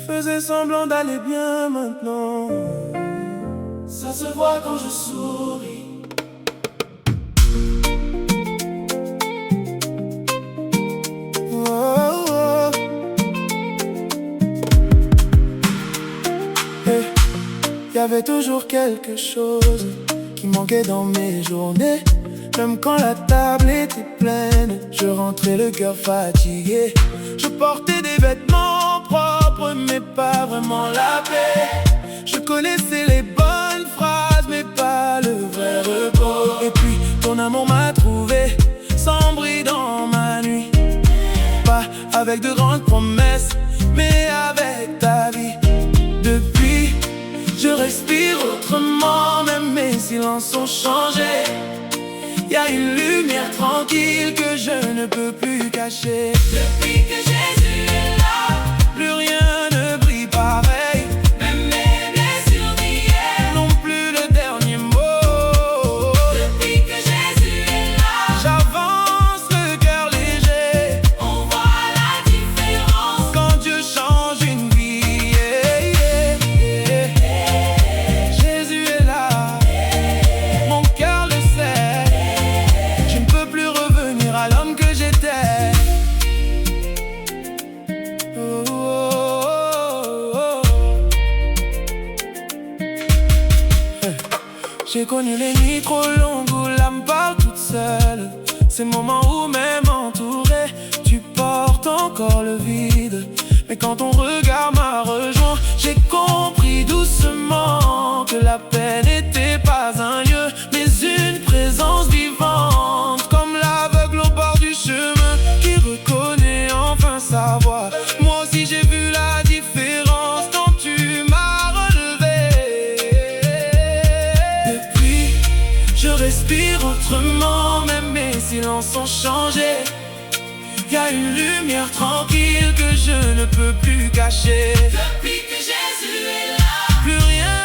faisais semblant d'aller bien maintenant. Ça se voit quand je souris. Oh, oh. Y avait toujours quelque chose qui manquait dans mes journées. Même quand la table était pleine, je rentrais le cœur fatigué. Je portais des vêtements propres, mais pas vraiment la paix. Je connaissais les bonnes phrases, mais pas le vrai repos. Et puis ton amour m'a trouvé, sans bruit dans ma nuit. Pas avec de grandes promesses, mais avec ta vie. Depuis, je respire autrement, même mes silences ont changé. Y a une lumière tranquille que je ne peux plus cacher. Depuis que Jésus est là, plus rien ne brille pareil. même mes blessures d'hier Non plus le dernier mot. Depuis que Jésus est là, J'avance le cœur léger. on voit la différence. Quand Dieu change une vie, Jésus est là, mon cœur le sait. Je ne peux plus revenir à l'homme que j'étais. Oh, oh, oh, oh. J'ai connu les nuits trop longues où l'âme part toute seule. Ces moments où même entouré, tu portes encore le vide. Mais quand ton regard m'a rejoint, j'ai compris doucement que la paix n'était pas un lieu, mais une présence vivante. Comme l'aveugle au bord du chemin qui reconnaît enfin sa voix. Moi aussi j'ai vu la différence quand tu m'as relevé. Depuis, je respire autrement, même mes silences ont changé. Y a une lumière tranquille que je ne peux plus cacher. Depuis que Jésus est là, Plus rien